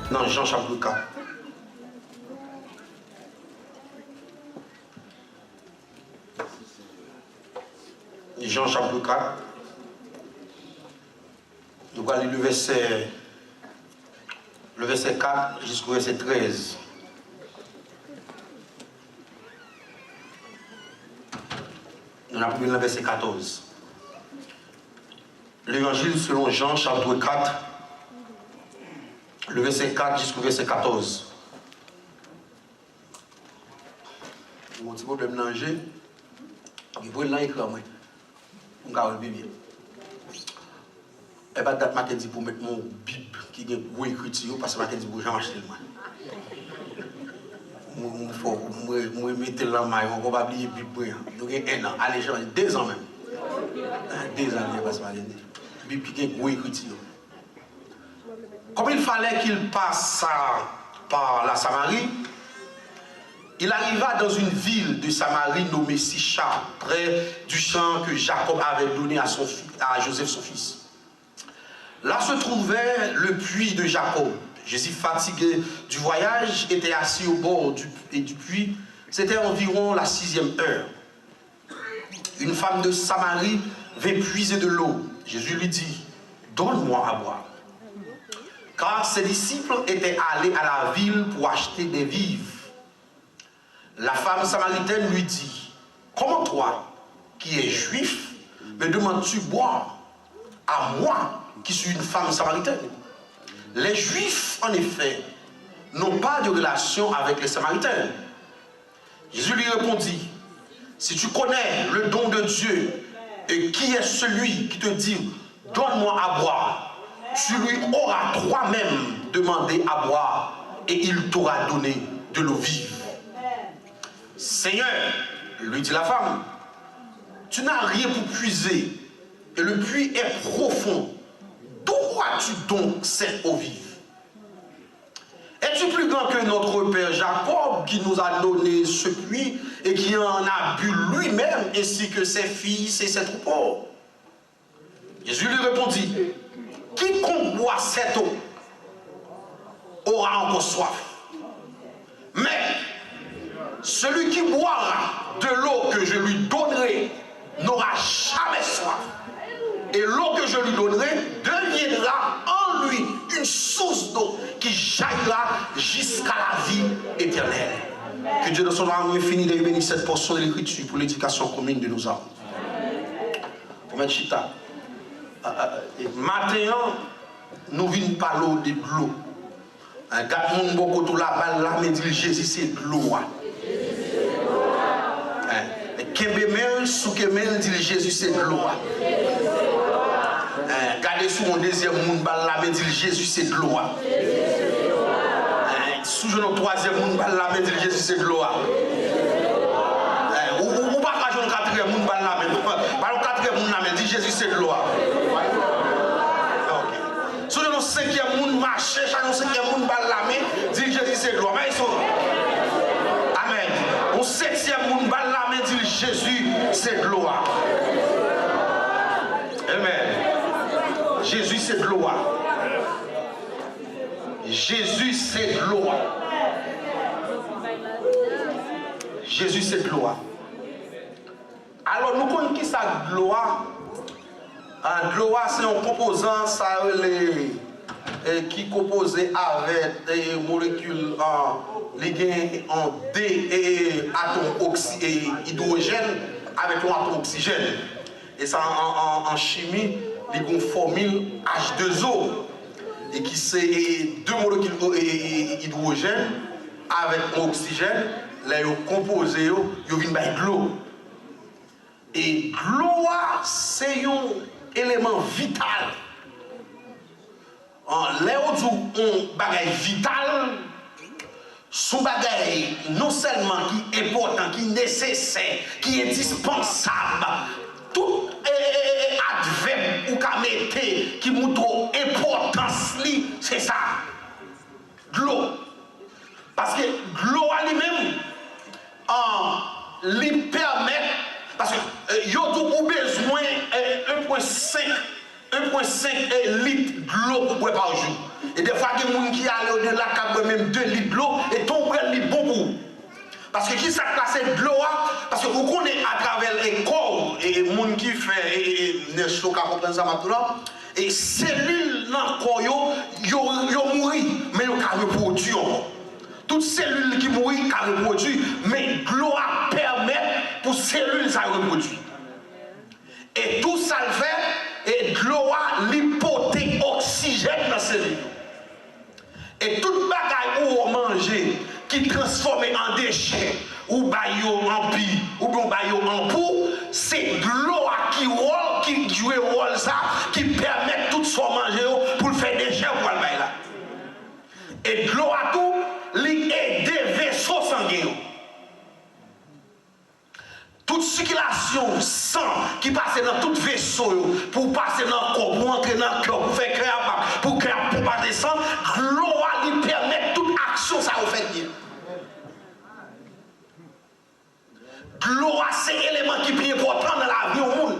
Non, Jean chapitre 4. Jean chapitre 4. Nous allons lire le verset 4 jusqu'au verset 13. Nous allons lire le verset 14. L'évangile selon Jean chapitre 4, le verset 4 jusqu'au verset 14. Mon petit problème nager, il faut l'écrire moi. On va le bien. Et bien, date matin dit pour mettre mon Bible qui est gros écriture parce que matin dit pour Jean acheter moi. Moi mettre la main, on va oublier Bible. Nous avons 1 an, allez, 2 ans même. 2 ans parce que matin dit. Bible qui est gros écriture. Comme il fallait qu'il passe par la Samarie, il arriva dans une ville de Samarie nommée Sychar, près du champ que Jacob avait donné à Joseph son fils. Là se trouvait le puits de Jacob. Jésus, fatigué du voyage, était assis au bord du puits. C'était environ la 6e heure. Une femme de Samarie vint puiser de l'eau. Jésus lui dit, « Donne-moi à boire. » Car ses disciples étaient allés à la ville pour acheter des vivres. La femme samaritaine lui dit, « Comment toi, qui es juif, me demandes-tu boire à moi, qui suis une femme samaritaine? » Les Juifs, en effet, n'ont pas de relation avec les Samaritains. Jésus lui répondit, « Si tu connais le don de Dieu, et qui est celui qui te dit, « Donne-moi à boire », tu lui auras toi-même demandé à boire, et il t'aura donné de l'eau vive. « Seigneur, lui dit la femme, tu n'as rien pour puiser, et le puits est profond. D'où as-tu donc cette eau vive? Es-tu plus grand que notre père Jacob qui nous a donné ce puits et qui en a bu lui-même ainsi que ses fils et ses troupeaux? » Jésus lui répondit, « Quiconque boit cette eau aura encore soif. Mais celui qui boira de l'eau que je lui donnerai n'aura jamais soif. Et l'eau que je lui donnerai deviendra en lui une source d'eau qui jaillira jusqu'à la vie éternelle. » Que Dieu de son amour infini de bénir cette portion de l'écriture pour l'éducation commune de nos âmes. Pour mettre chita. Maintenant, nous venons parler de l'eau. Un gars qui beaucoup tout la balle là, mais dit Jésus c'est de l'eau. Kembemel, soukemel, dit Jésus c'est de l'eau. Gardez sous mon deuxième monde là, mais dit Jésus c'est de l'eau. Sous mon troisième monde là, mais dit Jésus c'est de l'eau. Ou pas quand je quatrième monde là, mais pas le quatrième monde là, mais dit Jésus c'est de l'eau. Sous le cinquième monde marché, chaque cinquième monde là, mais dit Jésus c'est de l'eau. Amen. Au septième monde là, mais dit Jésus c'est de l'eau. Amen. Jésus c'est de l'eau. Jésus c'est de l'eau. Jésus c'est de l'eau. Alors nous connaissons qui ça de l'eau. De l'eau c'est un composant ça, qui est composé avec des molécules en D et atome hydrogène avec un atome oxygène. Et ça en chimie, il y a une formule H2O et qui c'est 2 molécules hydrogène avec un oxygène, là ils composé, ils viennent de l'eau. Et l'eau c'est un élément vital. Là où on bagaille vital, son bagaille non seulement qui est important, qui est nécessaire, qui est indispensable, tout adverbe ou kamete qui montre importance, c'est ça. De l'eau. Parce que l'eau elle-même, lui permet, parce que y a tout besoin 1,5 litres d'eau pour boire par jour. Et des fois, il y a des gens qui allent au-delà, qui boivent même 2 litres d'eau, et ton bras est bon pour. Parce que qui s'est passé de l'eau, parce que vous connaissez à travers les corps, et les gens qui font, et ne sont pas comprendre ça maintenant, et cellules dans le corps, ils mourent, mais ils ont reproduit encore. Toutes cellules qui mourent, ils ont reproduit, mais l'eau permet pour ces cellules à reproduire. Et tout ça le fait, et l'eau a l'hypothèque oxygène dans ces cellules. Et toute bagaille où on mange, qui transforme en déchets, ou en pis, ou en pou, c'est l'eau qui joue le rôle ça, qui permet tout ce qu'on mange pour faire des déchets pour le bail là. Et l'eau a tout, il est des vaisseaux sanguins. Toute circulation sang qui passe dans tout vaisseau pour passer dans le corps, pour entrer dans le cœur, pour faire créer pour passer sang, l'eau lui permet toute action ça vous fait bien. L'eau c'est un élément qui est important dans la vie au monde.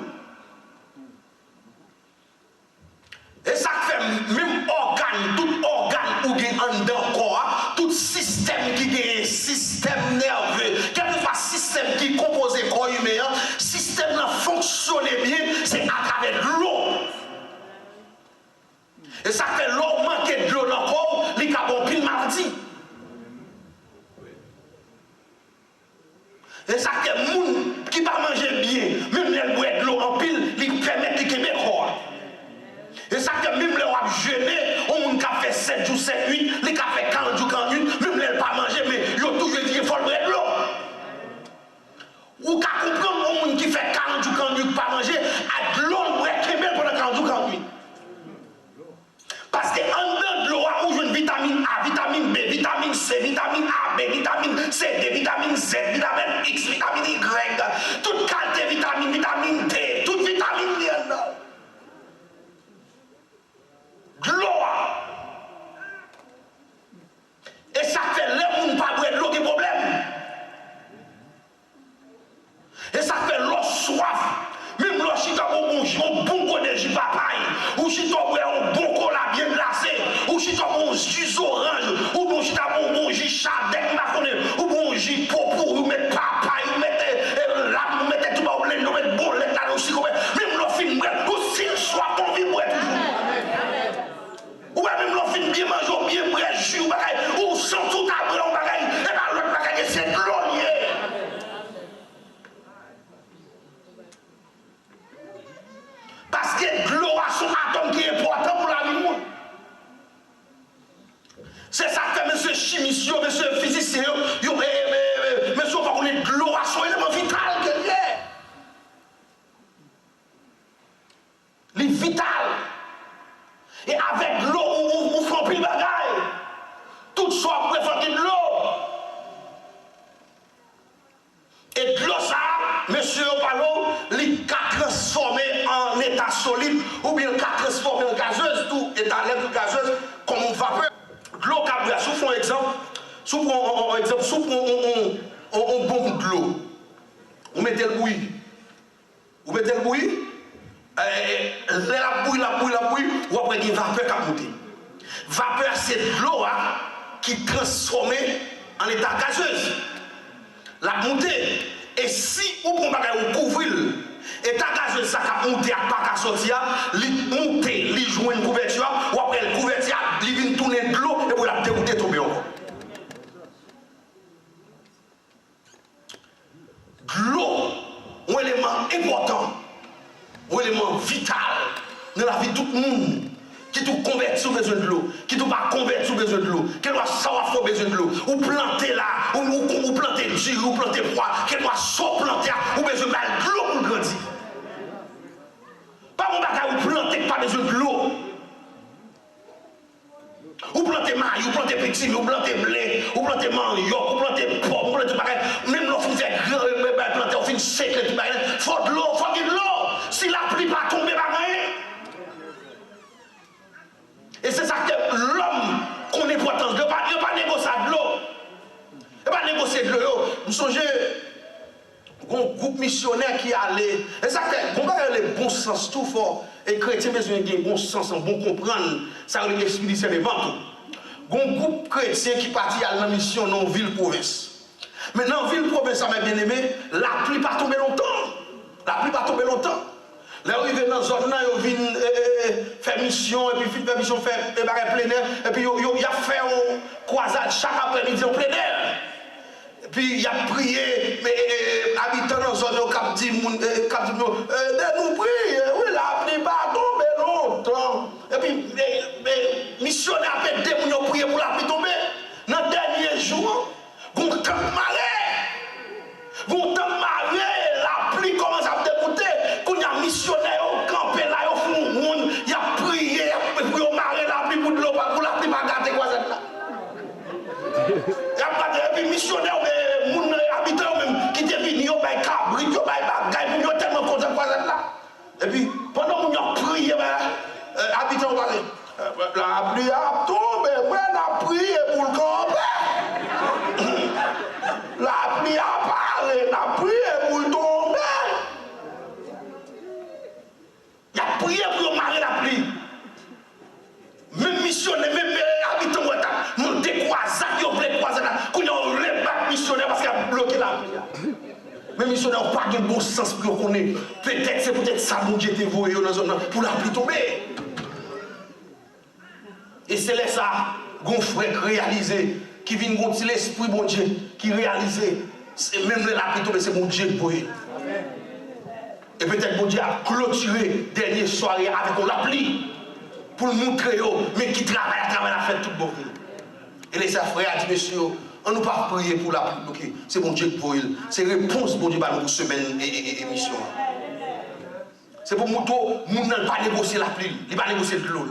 Et ça fait même organe, tout organe ou gagne en dedans corps, tout système qui gagne, système nerveux, quel que soit système qui compose le corps humain, système là fonctionne bien, c'est à travers l'eau. Et ça fait l'eau manquer de l'eau dans le corps, il y a bon pile maladie. Et ça fait les gens qui ne pas manger bien, même les boire de l'eau en pile, ils permettent de quitter le corps. Et ça fait même les gens jeûner, on a fait 7 jours, 7 nuits, les gens fait 40 jours, 40 nuits, même les pas manger, mais ils ont toujours dit qu'il faut boire de l'eau. Ou qu'à comprendre, on qui fait 40 jours, 40 nuits, pas manger, à de l'eau, on boit pendant 40 jours, 40 nuits. Parce que en dedans de l'eau, on joue une vitamine A, vitamine B, vitamine C, vitamine A, B, vitamine C, D, vitamine Z, vitamine X, vitamine Y, toute qualité vitamine, vitamine D, toute vitamine liée là. De l'eau. Et ça fait les gens pas boire de l'eau qui est problème. Et ça fait l'eau soif. Même l'eau si tu as un bon goût de jus papaye, ou si tu as un bon cola bien glacé, ou si tu as un jus orange, ou si tu as un bon jus chardec, ou bon jus popou, ou mettre papaye, ou mettre lame, ou mettre tout le blend, ou mettre bon lait là aussi, même l'eau fin ou s'il soit ton vie toujours. Ou même l'eau fin bien manger, bien boire jus, ou sans tout abri, ou bagaille, et bien l'autre bagaille c'est de l'eau. Parce que l'eau a son atome qui est important pour la vie du monde. C'est ça que monsieur chimiste, monsieur physicien, monsieur va connaître l'eau a son élément vital que l'est. Il est vital. Et avec l'eau, on fait plus de bagaille. Tout soit préféré de l'eau. Et de l'eau, ça, monsieur Opalo, il a transformé en état solide ou bien il a transformé en gazeuse, tout état l'air gazeuse comme on vapeur. L'eau qui a souffle un exemple, souffle un bon de l'eau. On met le bouilli. Vous mettez le bouilli, la bouille, ou après il y a une vapeur qui a monté. Vapeur, c'est de l'eau qui est transformée en état gazeuse. La montée. Et si vous pouvez couvrir, et ta gazeuse ça a monté à pas sortir, il monte, il joue une couverture, ou après la couverture, il vient tourner de l'eau et vous la dégoûter tomber encore. L'eau, un élément important, un élément vital dans la vie de tout le monde. Qui tout converti sous besoin de l'eau, qui tout pas converti sous besoin de l'eau, qui doit savoir faut besoin de l'eau, ou planter là, ou planter du, ou planter froid, qui doit soit planter, ou besoin de l'eau pour grandir. Pas mon bagage ou planter pas besoin de l'eau. Ou planter maïs, ou planter petit, ou planter blé, ou planter manioc, ou planter pomme, ou planter bagage, même l'eau fin fait grand, planter au fin sec, faut de l'eau, faut de l'eau. Si la pluie pas tomber, bagage. Et c'est ça que l'homme qu'on est important. Il ne va pas négocier de l'eau. Il ne va pas négocier de l'eau. Vous songez, un groupe missionnaire qui allait. Et ça fait, on va les bons bon sens tout fort. Et chrétien besoin de bon sens, bon comprendre. Ça veut dire l'esprit discernement tout. Un groupe chrétien qui partit à la mission dans la ville-province. Mais dans la ville-province, ça m'a bien aimé, la pluie pas tomber longtemps. La pluie pas tomber longtemps. Là, ils viennent dans la zone, ils viennent faire mission, et puis faire mission, faire plein air, et puis ils ont fait une croisade chaque après-midi en plein air. Et puis il a prié, mais habitants dans la zone, ils ont dit, nous prier, oui, la pluie pas tomber longtemps. Et puis, missionnaires, après, ils ont prié pour la pluie tomber. Dans le dernier jour, ils ont tant marée. Ils ont tant marée, la pluie commence à dégoûter. Quand il y a missionnaires, ils ont campé là, ils ont fait un monde, ils ont prié, et puis ils ont maré la pluie pour de l'eau, pour la pluie pas gâter quoi ça là. Et puis missionnaires, les habitants même, qui étaient venus, ils ont fait cabri, ils ont fait bagaille, ils ont tellement content quoi ça là. Et puis, pendant qu'ils ont prié, habitants ont parlé. La pluie a tombé, moi on a prié pour le camper. La pluie a parlé, on a prié pour le tomber. Il a prié pour marrer la pluie. Même missionnaire, même habitants, nous décroisons, nous voulons croiser là, nous avons missionnaire parce qu'il a bloqué la pluie. Mais missionnaire n'ont pas de bon sens pour qu'on ait. Peut-être c'est peut-être ça mon Dieu t'a voué dans la zone pour la pluie tomber. Et c'est là ça, qu'on frère réalisé, qui vient gontier l'esprit bon Dieu, qui réalise, même la pluie tomber, c'est mon Dieu pour eux. Et peut-être mon Dieu a clôturé dernière soirée avec la pluie, pour nous montrer, mais qui travaille à travers la fête toute bonne. Et les frères a dit, monsieur, on ne peut pas prier pour la pluie, okay. C'est mon Dieu pour eux. C'est réponse bon Dieu pour semaine et mission. C'est pour nous, nous ne pas négocier la pluie, il ne pas négocier de l'eau.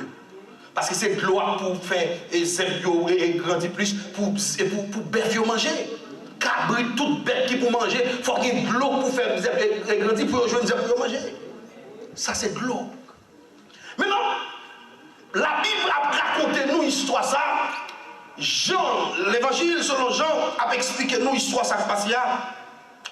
Parce que c'est de l'eau pour faire et grandir plus, pour bête manger. Cabri, toute bête qui pour manger, il faut qu'il y ait de l'eau pour faire grandir, pour jouer pour manger. Ça, c'est de l'eau. Maintenant, la Bible a raconté nous histoire ça. Jean, l'évangile selon Jean, a expliqué nous histoire ça qui passe là.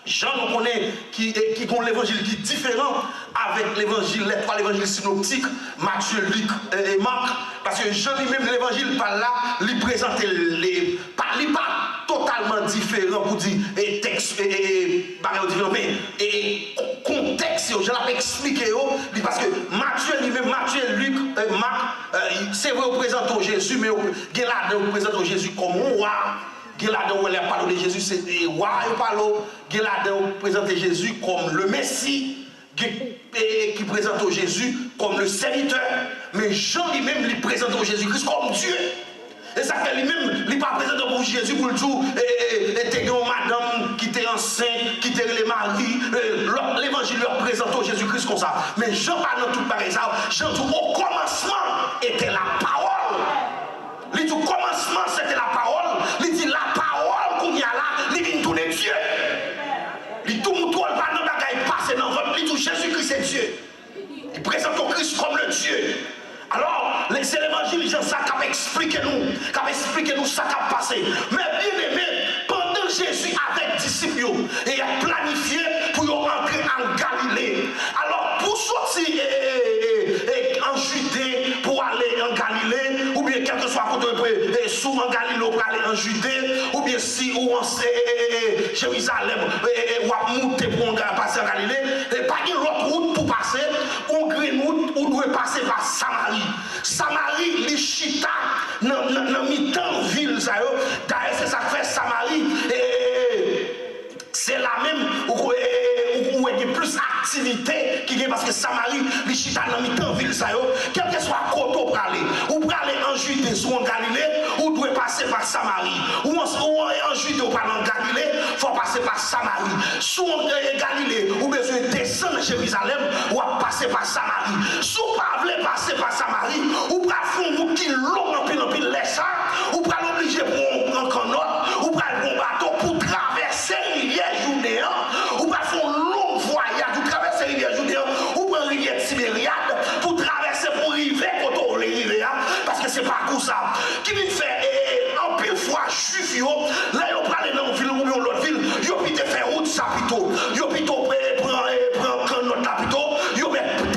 Jean nous connaît qui ont l'évangile qui est différent avec l'évangile, les trois évangiles synoptiques, Matthieu, Luc et Marc. Parce que Jean lui-même, l'évangile par là, lui présente les. Il n'est pas totalement différent pour dire texte et contexte. Je l'avais expliqué parce que Matthieu lui-même, Matthieu, Luc et Marc, c'est vrai, on présente Jésus, mais on présente Jésus comme roi. Géladon, où elle a parlé de Jésus, c'est roi, il parle. Géladon présente Jésus comme le Messie, qui présente Jésus comme le serviteur. Mais Jean lui-même, lui présente Jésus-Christ comme Dieu. Et ça fait lui-même, il n'est pas présent pour Jésus pour le jour, et t'es une madame qui était enceinte, qui était les maris. L'évangile leur présente Jésus-Christ comme ça. Mais Jean parle dans tout pareil ça. Jean dit au commencement était la parole. Il dit au commencement c'était la parole. Il dit la parole qu'on y a là, il vient tourner Dieu. Il dit tout le monde pas dans la bagaille passé dans votre. Il dit Jésus-Christ est Dieu. Il présente Christ comme le Dieu. Alors, c'est l'évangile, Jean ça qui a expliqué nous ça qui a passé. Mais bien aimé, pendant Jésus avec disciples, il a planifié pour entrer en Galilée. Alors, pour sortir en Judée, pour aller en Galilée, ou bien quel que soit côté, souvent en Galilée, pour aller en Judée, ou bien si ou en Jérusalem, ou à monter pour passer en Galilée, et pas une autre route pour passer, on green route, on doit passer par Samarie. Samarie, les chita, dans mi-temps ville, d'ailleurs c'est ça que fait Samarie, c'est la même où il y a plus d'activité qui est parce que Samarie, les chita dans mi-temps ville, quel que soit côté pour aller, ou pour aller en Judée ou en Galilée, ou doit passer par Samarie, ou en Judée ou par en Galilée, il faut passer par Samarie, soit en Galilée, ou besoin de descendre à Jérusalem, ou à passer par Samarie, si vous ne pas passer par Samarie, ou pour faire un qui long en pile laisse, ou pour l'obliger pour un canot, ou pour un bateau pour traverser la rivière Judéen, ou pour faire un long voyage pour traverser la rivière Judéen, ou pour une rivière Tibériade, pour traverser pour arriver quand les rivières, parce que c'est pas comme ça. Qui vient faire en pile fois juif, là ils prennent dans une ville ou dans l'autre ville, ils peuvent faire route ça plutôt, ils peuvent prendre un canot là plutôt, ils peuvent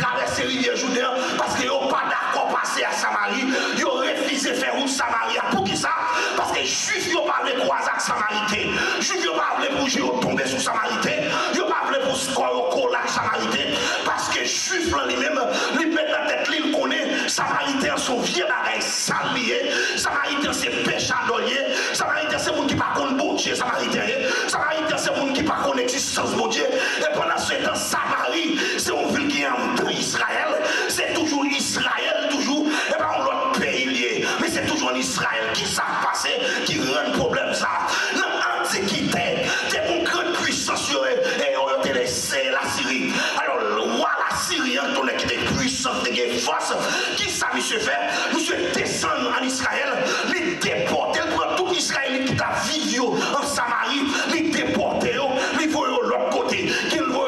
monsieur fait, monsieur descend en Israël, les déporter, il prend tout Israël qui t'a vécu en Samarie, les déporter, les voit de l'autre côté, qu'il voit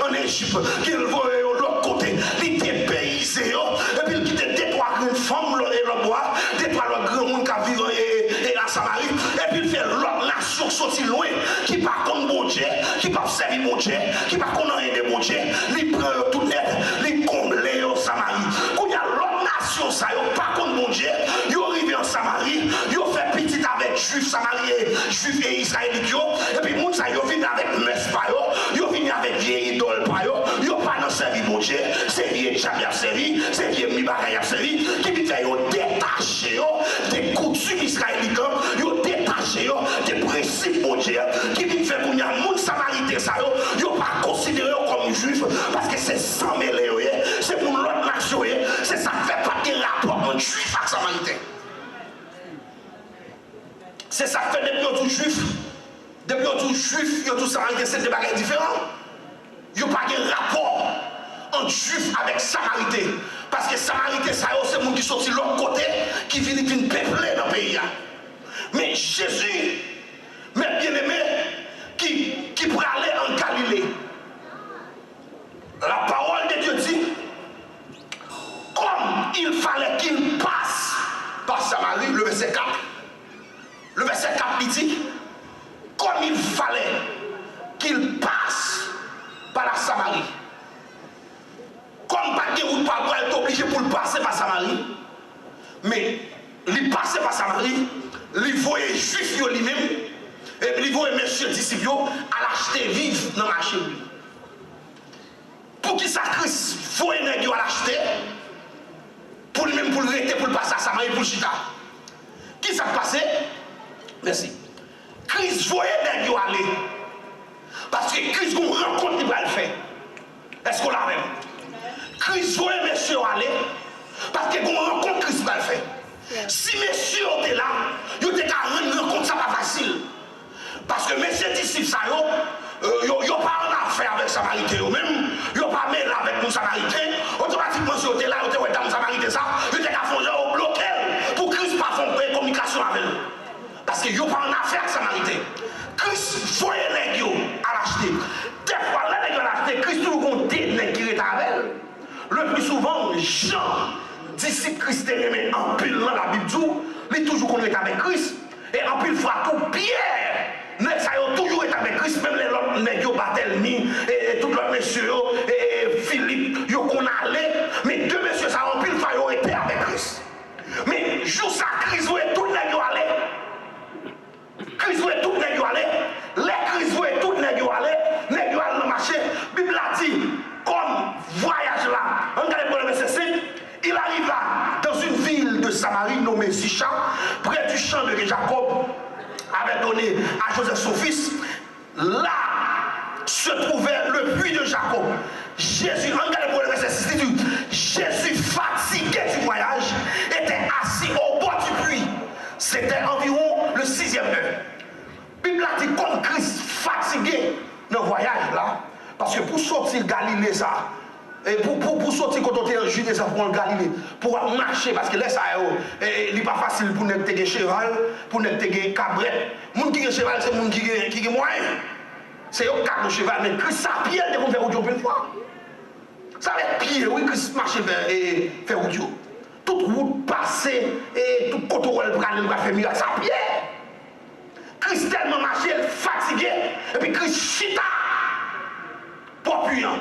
en Égypte, qu'il voit de l'autre côté, les dépayser, et puis il quitte des trois grandes femmes et le bois, des trois grands monde qui vivent en Samarie, et puis il fait l'autre nation sorti loin, qui par contre bon Dieu, qui pas servir mon Dieu, qui pas connaître de mon Dieu, il prend tout net, il comble en Samarie. Quand il y a l'autre nation, ça, pas contre mon Dieu, il arrive en Samarie, il fait petit avec juifs, samariens, juifs et israélites, et puis moun ça, il vient avec mespa, il vient avec vieille idole, il pas dans servir mon Dieu, c'est vieille chapia a servi, c'est vieille mibaka a servi, qui vient faire détacher des coutumes israélites, il détaché des principes mon Dieu, qui vient faire qu'on y a moun samaritain, ça, il pas considéré comme juif, parce que c'est sans mêlé, c'est pour l'autre nation, c'est ça fait pas de rapport entre juif et samaritain. C'est ça fait depuis tout juif, depuis tout juif, et tout samaritain, c'est des bagages différents. Il n'y a pas de rapport entre juif avec samaritain. Parce que samaritain, c'est le monde qui sortit de l'autre côté, qui vient peupler dans le pays. Mais Jésus, mes bien-aimés, qui pourrait aller en Galilée. La parole de Dieu dit, comme il fallait qu'il passe par Samarie, le verset 4. Le verset 4 dit, comme il fallait qu'il passe par la Samarie. Comme pas de route par quoi il est obligé pour le passer par Samarie. Mais il passait par Samarie, il voyait juif lui-même, et puis il voyait monsieur disciples à l'acheter vivre dans le marché. Pour qui ça Christ voyait nèg à l'acheter, pour lui-même pour le rester, pour le passer à Samarie, pour le chita. Qui ça passait? Merci. Christ voyait nèg aller. Parce que Christ a une rencontre qui va le faire. Est-ce qu'on l'a même? Christ voyait monsieur aller. Parce que une rencontre Christ va le faire. Si monsieur était là, il était qu'à rendre rencontre, ça pas facile. Parce que messieurs disciples, ça ils n'ont pas en affaire avec Samaritain eux-mêmes, ils n'ont pas mêlé avec nous Samaritains. Automatiquement, si ils étaient là, ils étaient dans Samaritain, ça, ils étaient qu'à faire bloquer pour Christ pas faire communication avec nous. Parce qu'ils n'ont pas en affaire avec Samaritain. Christ voyait les gens à l'acheter. Des fois, les gens à l'acheter, Christ tout le monde dit qui est avec elle. Le plus souvent, Jean, disciple Christ aimé en pile dans la Bible, il toujours qu'on est avec Christ. Et en pile fois, tout Pierre, ça a toujours été avec Christ, même les autres nègres, Barthélemy, et tout l'autre monsieur, et Philippe, ils qu'on allé. Mais deux messieurs, ça en pile fois, ils ont été avec Christ. Mais jour ça, Christ voulait tout nègre aller. Christ voulait tout nègre aller. Les Christ voulait tout nègre aller. Nègre aller dans le marché. Bible a dit, comme voyage là, regardez pour le verset 5, il arrive là, dans une ville de Samarie nommée Sychar, près du champ de Jacob, avait donné à Joseph son fils. Là se trouvait le puits de Jacob. Jésus, regardez pour le verset 6, dit, Jésus, fatigué du voyage, était assis au bord du puits. C'était environ le 6e heure. Bible a dit, comme Christ fatigué dans le voyage là, parce que pour sortir Galilée, ça, et pour sortir quand on est en Judée, ça pour le Galilée, pour marcher, parce que là, ça, il n'est pas facile pour nous te cheval, pour nous te cabrette. Les gens qui ont cheval, c'est les gens qui ont moyen. C'est eux qui ont cheval, mais Christ a pied, ils vont faire audio une fois. Ça va être pied, oui, Christ marche et faire audio. Toute route passée, et tout côté où elle va faire miracle, ça pied. Christ tellement marché, fatigué, et puis Christ chita. Pour puissant.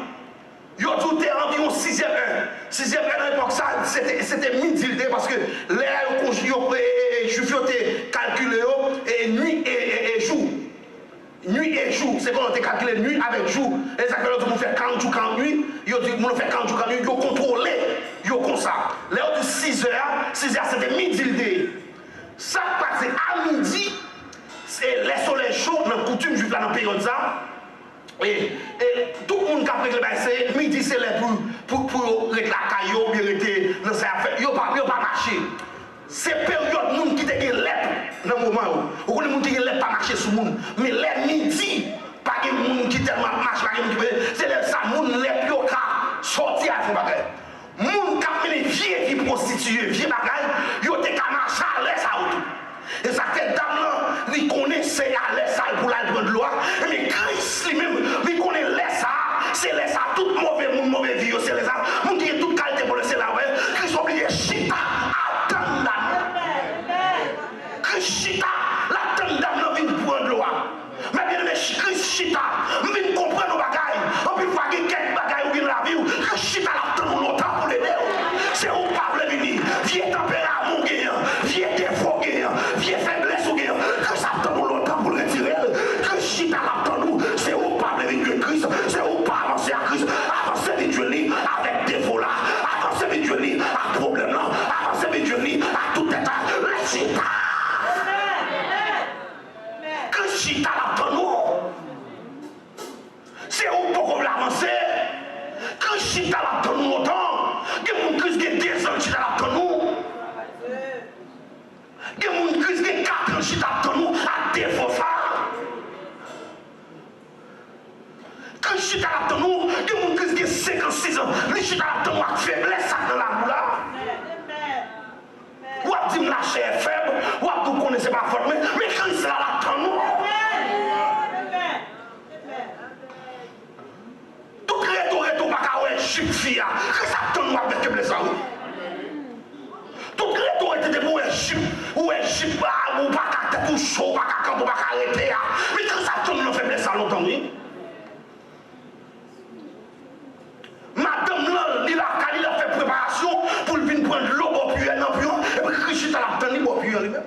Il y a tout environ 6e heure. 6e heure à l'époque, c'était midi parce que les juifs ont calculé nuit et jour. Nuit et jour, c'est quand on a calculé nuit avec jour. Exactement, on fait 40 jours, 40 nuits. Ils ont dit, on fait 40 jours, 40 nuits. Ils ont contrôlé. Ils ont comme ça. Là, on dit 6 heures. 6 heures, c'était midi. Ça passe à midi. C'est les soleils chauds, dans la coutume juive là dans la période ça. Et tout le monde qui a pris le bain, midi c'est là pour régler la caillou, bien rester dans sa affaire. Ils n'ont pas marché. C'est période monde qui te lèvres dans le moment où. Vous monde qui lèvres pas marcher sur le monde. Mais les midi, pas de monde qui tellement marche, pas de monde qui c'est là ça, monde lèvres qui sortir à faire. Monde qui a fait les vieux qui pour prostituées, vieux bagaille, yo te marché à l'aise à autour. Et ça tête dame là, il connaissait à l'aise ça pour la prendre loi, mais Christ lui-même, il connaît l'aise ça, c'est l'aise ça, tout mauvais vie, c'est l'aise ça, mon qui est toute qualité pour le c'est là, Christ oblige chita, attends dame. Christ chita, la tente dame là vient prendre loi. Mais bien aimé, Christ chita, vient comprendre nos bagailles, on peut voir quelques bagailles ou bien la vie, Christ chita la tente longtemps pour l'aider. C'est où Pablo venir, vieux tempérament gagnant, vieux défaut gagnant, vieux faiblesse gagnant, que ça attend longtemps pour le retirer. Que chita l'attend nous, c'est où Pablo venir Christ, c'est où pas avancer à Christ, avancer vite avec défaut là, avancer vite à problème là, avancer vite à tout état, le chita. Que chita l'attend nous, c'est où pour l'avancer, que chita l'attend nous longtemps. Que mon Christ qui est 10 ans qui t'attend nous. Que mon Christ qui est 4 ans qui t'attend nous à défaut ça. Que je t'attend nous. Que mon Christ qui est 56 ans qui t'attend nous à faiblesse dans la boule là. Ou à dire la chair est faible. Ou à tout connaître pas fort. Mais Christ là l'attend nous. Tout réto pas qu'à ouais chip que ça donne moi avec les gens. Tout réto était pour un chip ou un chip ou pas qu'à tout chaud pas qu'à camp pas qu'à arrêter. Mais que ça donne nous faiblesse ça longtemps oui. Madame là, il a fait préparation pour venir prendre l'eau pour puer non plus et puis Christ à la tendre pour puer lui-même.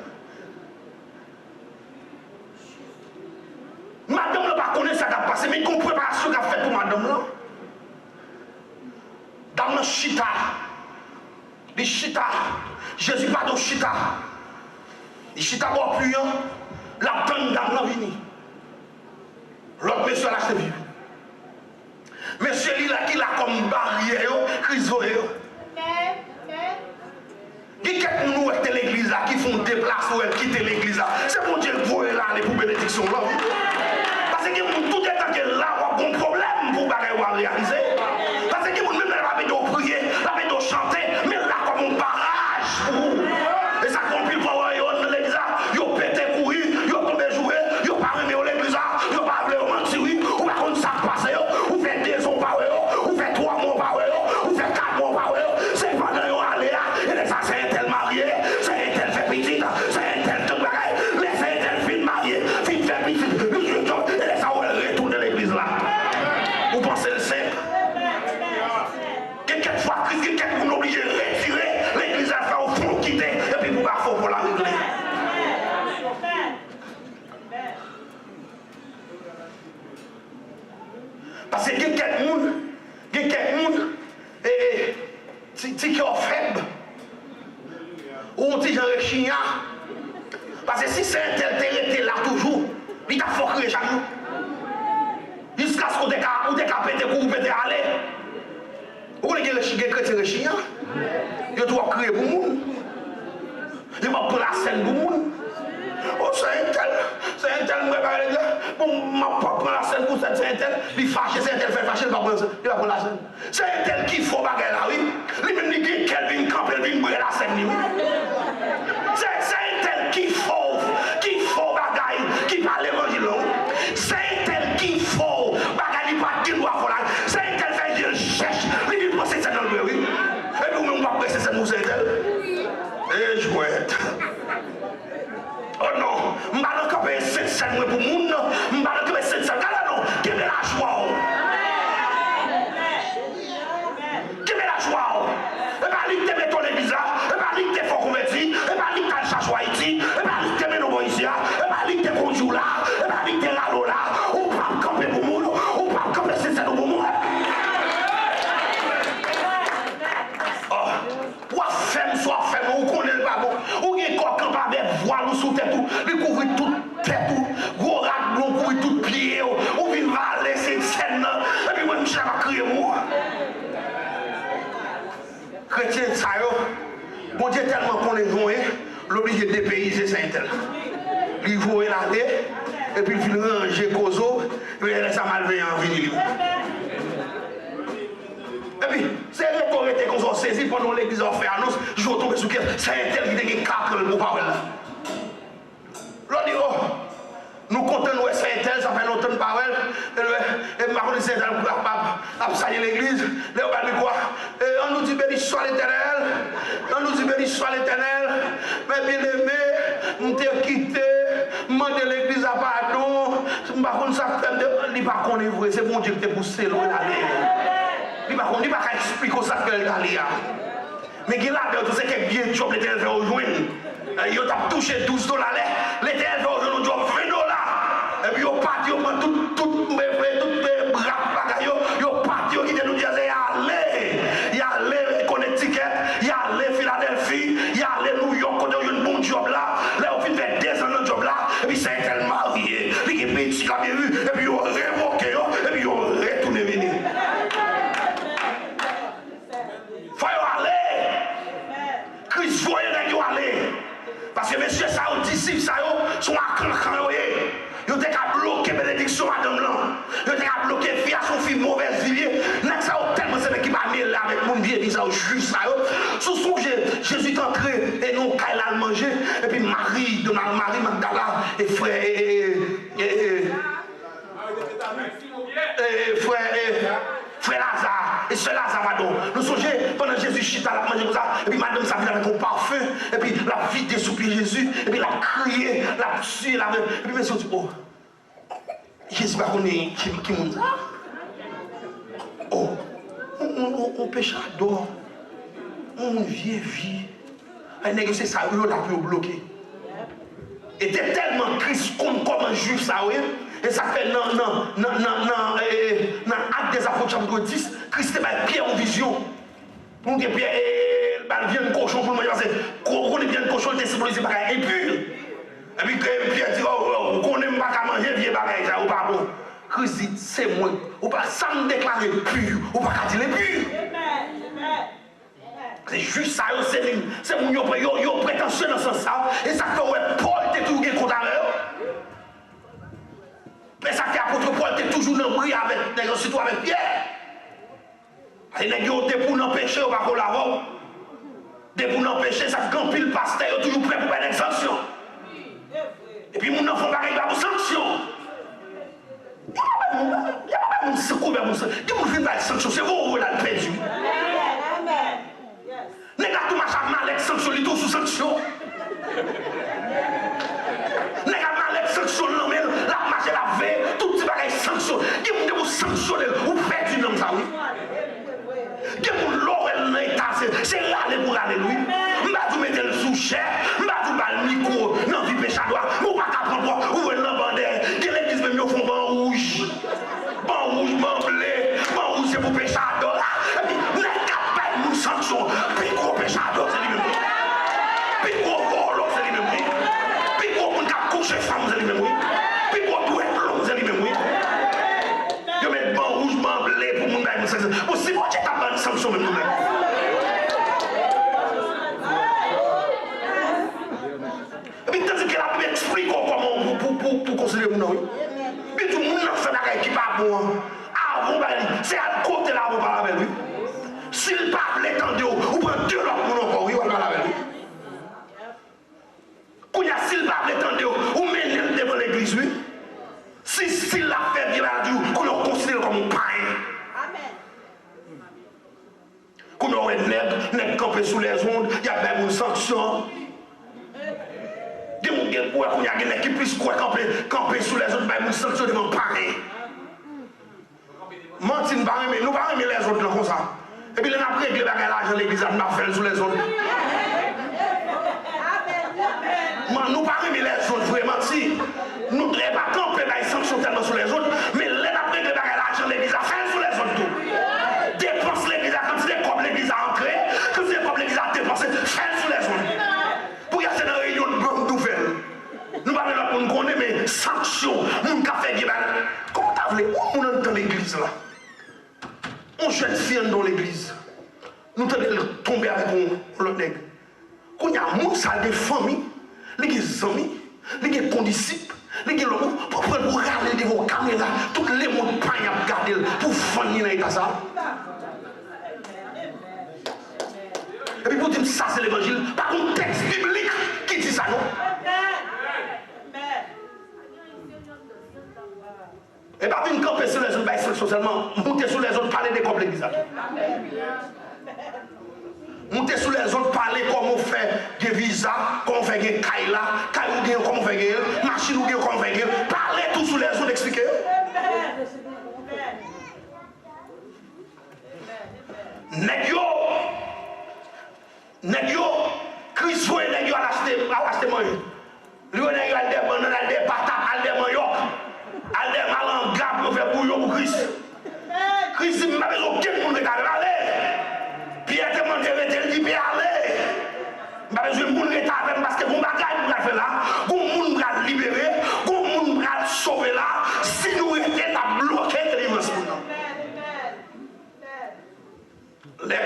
Madame là pas connaît ça qui a passé mais une préparation qu'a fait pour madame là. Dans le chita, les chita, Jésus pas de chita. Les chita bon plus la tente dans la vie. L'autre monsieur l'a acheté vivre. Monsieur il a comme barrière, crisoé. Qui quelqu'un nous est l'église là, qui font déplacer ou quitter l'église là. C'est pour Dieu pour là aller pour bénédiction là. Parce que tout est temps que là, on a un problème pour réaliser. Parce que vous même la vidéo prier, la vidéo chanter, mais là comme un barrage pour vous. Et ça compris pour voir dans l'église, vous pété courir, vous tombé jouer, vous pas remis au l'église, vous pas voulu mentir, ou pas contre ça passer, ou fait 2 ans par ou fait 3 mois par ou fait 4 mois par c'est pendant vous aller là, et ça c'est un tel marié, c'est un tel fait petite, c'est un tel tout bagaille, c'est un tel film marié, film fait petite, et ça va retourner l'église là. Vous pensez le simple? Quelquefois, quelqu'un vous obligé de retirer l'église à faire au fond, quitter, et puis vous faire pour la régler. Parce que quelqu'un et si qui est faible, ou on dit j'en ai chien, parce que si c'est un tel terrain là toujours, il t'a faut créer chaque jour. Jusqu'à ce qu'on décapite pour vous péter aller. Vous voulez que les chrétiens les chiens? Ils doivent créer pour le monde. Ils vont prendre la scène pour le monde. Oh, c'est un tel, moi, bon, je ne vais pas prendre la scène pour cette, c'est un tel, il fâche, c'est un tel fait fâcher, il va prendre la scène. C'est un tel qui faut bagarre là, oui. Lui-même, il dit qu'elle vient camper, elle vient brûler la scène, oui. C'est un tel qui faut bagarre, qui parle l'évangile, c'est un tel qui faut bagarre, il parle qui doit faire, c'est un tel fait, il cherche, lui, il pense que c'est dans le oui. Et puis, on va presser cette mousse, c'est un tel. Et jouette. Oh non, je ne vais pas camper cette scène pour le monde, je ne vais pas camper cette scène, non, give me la joie. Give me la joie. Et pas lui te mettre ton église là, et pas lui te font convertir, et pas lui te chercher Haïti, et pas lui te mettre nos ici, et pas lui te conjoint là, et pas lui te râler là, ou pas camper pour le monde, ou pas camper cette scène pour le monde. Oh, ou femme soit femme, ou connaît le babon, ou il y a encore quand pas avec voile ou sous tête, il couvre toute tête, gros rat blond, couvre tout pied, ou il va laisser une scène, et puis moi je vais crier moi. Chrétien, ça y est, bon Dieu tellement qu'on les voit, l'obligé de dépayser Saint-Tel. Il voit la tête, et puis il ranger Kozo, et puis ça malveillant en vie. Et puis, c'est rhétorique qu'on s'en saisit pendant l'église en fait annonce, je vais tomber sur qui c'est un tel qui a 4 pour parole là. L'on dit, oh, nous comptons nous c'est un tel, ça fait longtemps de parole, et ma connaissance a salué l'église, les on va dire quoi? On nous dit béni soit l'éternel, on nous dit béni soit l'éternel, mais bien aimé, nous t'ai quitté, demander l'église à pardon, je ne sais pas ça fait, il pas qu'on est vrai, c'est bon Dieu qui t'a poussé loin d'aller. Il ne peut pas expliquer ça que d'aller. Mais il y a là, tu sais que bien job l'éternel fait rejoindre. Il a touché $12, l'éternel fait rejoindre job $20. Et puis il parti, il prend tout mes bras, il parti, il nous dit, il allait Connecticut, il allait Philadelphie, il allait New York, quand il y a un bon job là, là on fait 10 ans dans le job là, et puis c'est tellement marié, il est petit, il a bien vu, et puis il a révoqué, et puis il a retourné venir. Faut y aller. Christ voyait qu'il y aller. Parce que monsieur, ça, aux disciples, ça, sont à cran. Ils ont bloqué la bénédiction madame là. Ils ont bloqué fille à son fille mauvaise vie. N'est-ce pas tellement c'est qui va mêler avec mon vieux ça juste ça. Sous son Jésus est entré et nous quand il a mangé et puis Marie, Donald Marie Magdala et frère frère Lazare et ce Lazare pardon. Nous songeons pendant Jésus chita la manger comme ça et puis madame ça vient avec un parfum et puis la vie dessouplit Jésus et puis la crié la tué la et puis monsieur dit oh Jésus va connaître qui monte oh on péché d'or on vieille vie un négocier ça il l'a pu bloquer était tellement Christ comme un juif ça oui. Et ça fait dans l'acte des apôtres chapitre 10, Christ est Pierre en vision. On dit Pierre, il vient de cochon pour manger parce qu'on est bien de cochon, il est symbolisé par un impur. Et puis Pierre dit, oh, on connaît pas qu'à manger, vieux bagaille, ça ou pas bon. Christ dit, c'est moi, ou pas sans me déclarer pur, ou pas qu'à dire pur. C'est juste ça, c'est mon prétentieux dans ce sens. Et ça fait, ouais, Paul était tout le contre mais ça fait apôtre Paul était toujours dans le bruit avec surtout avec Pierre. Et les gens étaient pour l'empêcher, on va collaborer. Dès pour l'empêcher, ça fait grand pile pasteur, toujours prêt pour faire une sanction. Et puis mon enfant va arriver à une sanction. Il n'y a pas de secours, il y a pas de sanction, c'est vous qui avez perdu. Les gars, tout marche mal avec sanction, ils sont sous sanction. Les gars, mal avec sanction, la marche la veille, tout ce bagage sanction. Qui vous sanctionner, vous faites du nom ça, oui. Qui vous l'orel dans l'état, c'est l'aller pour aller, lui. Je vais vous mettre le sous-chef, je vais vous mettre le micro, non, du péchadoir, vous ne pouvez pas prendre, vous venez dans le bandère, qui l'église même, ils font ban rouge, ban blé, ban rouge, c'est pour péchador. Et puis, les gars, nous sanction, puis gros péchador, c'est lui-même. Puis gros volo, c'est lui-même. Puis gros monde qui a couché femme, c'est lui-même. Puis gros doué plomb, c'est lui-même. Ils mettent ban rouge, ban blé pour monde qui a une sanction. Aussi, moi, j'ai pas de sanction même nous-mêmes. Et puis, tandis que la Bible explique comment pour considérer mon nom. Puis tout le monde a fait des qui pas bon. C'est à côté là où on parle avec lui. S'il parle l'étendue, ou prend 2 autres pour encore, oui, on parle avec lui. Quand il y a s'il parle l'étendue, ou mène devant l'église, oui. S'il l'a fait bien à Dieu, qu'on le considère comme un païen. Qu'on aurait n'est campé sous les ondes, il y a même une sanction. Il y a des qui puissent camper sous les ondes, mais une sanction devant païen. Mentir, nous ne pouvons pas aimer les autres comme ça. Et puis, après, il y a l'argent de l'église, nous avons fait sous les autres. Nous ne pouvons pas aimer les autres, vraiment, si. Nous ne devons pas camper les sanctions tellement sous les autres, mais après, il y a l'argent de l'église, fait sous les autres tout. Dépense l'église, quand c'est comme l'église a entré, quand c'est comme l'église a dépensé, fait sous les autres. Pour y avoir une réunion de bonnes nouvelles. Nous ne pouvons pas nous connaître, mais sanctions, nous avons fait bien. Comment tu as voulu, où on est dans l'église là? On jeune fille dans l'église. Nous devons tomber avec l'autre nègre. Quand il y a un monde, ça a des familles, les amis, les condisciples, les hommes, pour regarder devant la caméra, toutes les mondes pagnes à regarder, pour finir dans l'état ça. Et puis pour dire ça c'est l'évangile, pas un texte biblique qui dit ça non. Et pas une camper sur les autres, instruction seulement, monter sur les autres, parler des comme l'église. Monter sur les autres, parler comment on fait des visas, comment on fait des kaila, comment on fait des machines, comment on fait des. Parler tout sur les autres, expliquer. Négio, Christ voit négio à l'acheter manger. Lui, négio a des bananes, a des patates, a des manioc, a des malangas pour faire bouillon pour Christ. Christ, il m'a besoin de monde qui aller. Pierre te demande de dire, Pierre, allez. Il m'a besoin de monde qui avec parce que mon bagage pour faire là, mon monde pour libérer, mon monde pour sauver là. Si nous étions à bloquer la délivrance pour nous. Les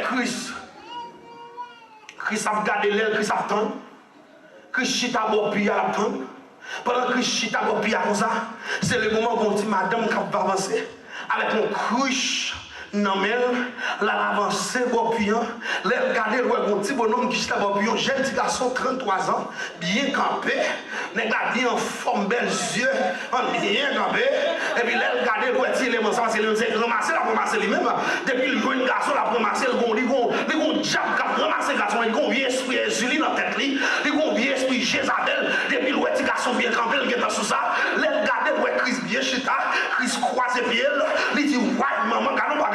Christ a gardé l'aile, Christ a attend. Christ chita bopi à attendre. Pendant que Christ chita bopi à comme ça, c'est le moment où on dit madame qui va avancer avec mon Christ. Non mais la avancée bopion, les regarder le petit bonhomme qui chita bopion, jeune petit garçon 33 ans, bien campé, les garder en forme belles yeux, bien campé, et puis les regarder le petit élément ça c'est ramasser la ramasser lui-même, depuis le jeune garçon la ramasser le gon diable qui ramasser garçon, il gon vieux esprit Julie dans tête lui, il gon vieux esprit Jézabel, depuis le petit garçon bien campé, il est sous ça, les regarder le Christ bien chita, Christ croise pied, il dit ouais maman garde pas.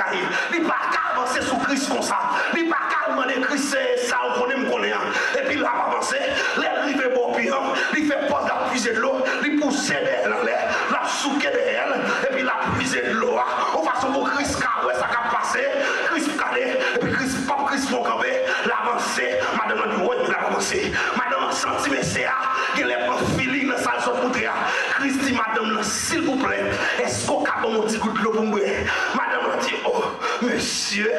Il n'y a pas qu'à avancer sur Christ comme ça. Il n'y a pas qu'à demander Christ, ça on connaît, et puis il va avancer, il fait bon pied, il fait pause de puiser de l'eau, il pousse derrière l'air, la souquer derrière, et puis il a puisé de l'eau. En façon pour Christ, ouais, ça va passer, Christ calé, et puis Christ, pas Christ mon campé, l'avancée, madame a dit, ouais, il a avancé. Madame a senti, mais c'est là, il est pas feeling dans sa sauce. Christ dit, madame, s'il vous plaît, est-ce qu'on a un petit coup de l'eau pour moi? Madame a dit, oh, monsieur,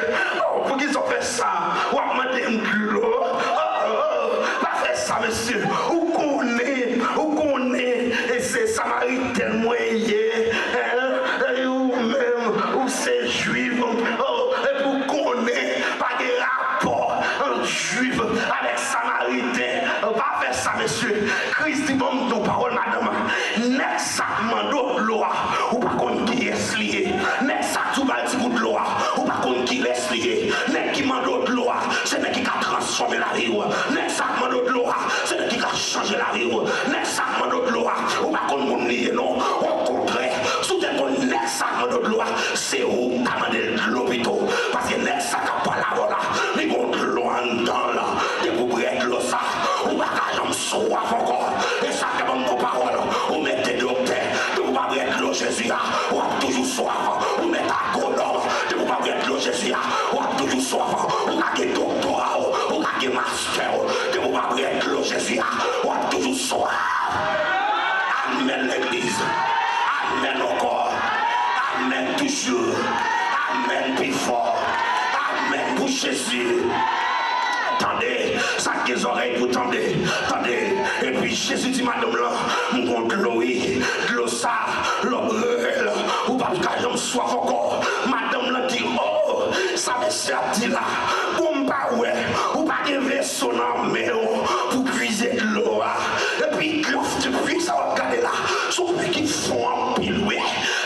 oh, pour qu'ils ont fait ça, on va demander un de l'eau. Pas faire ça, monsieur. Où qu'on est, et c'est Samaritain moyen, ou même, ou c'est juif, et pour qu'on ait pas de rapport entre juif avec Samaritain. Pas faire ça, monsieur. Christ dit, bon, ton parole, madame, n'est-ce ça, mando de loi, ou pas qu'on qui est lié, n'est-ce ça, tout bâti de loi, ou pas qu'on qui laisse lié, n'est-ce qui mando de loi, c'est n'est qui a transformé la vie, n'est-ce ça, mando de loi, c'est n'est qui a changé la vie, n'est-ce ça, mando de loi, ou pas qu'on moun lié, non, au contraire, sous des qu'on n'est-ce ça, mando de loi, c'est où t'as demandé de l'hôpital, parce que n'est-ce ça, t'as pas la voilà, les gros de l'eau en dedans là, des boubrets de l'eau ça, ou pas qu'à j'en soif encore, et ça, t'es bon pour parole, ou mettez docteur, de vous pas brûler de l'eau Jésus, ou a toujours soif, ou mettez à Godon, de vous pas brûler de l'eau Jésus, ou a toujours soif, ou a des doctorats, ou a des masters, de vous pas brûler de l'eau Jésus, ou a toujours soif. Amen l'église, amen encore, amen toujours, amen plus fort, amen pour Jésus. Attendez, ça qui les oreilles pour attendez. Et puis Jésus dit, madame là, mon de l'eau, de l'eau ça, l'eau brûle, ou pas que j'en soif encore. Madame là dit, oh, ça me sert dit là, bon bah ouais, ou pas de vaisseau dans mais pour puiser de l'eau. Et puis depuis ça va regarder là, son qui font en pile, oui,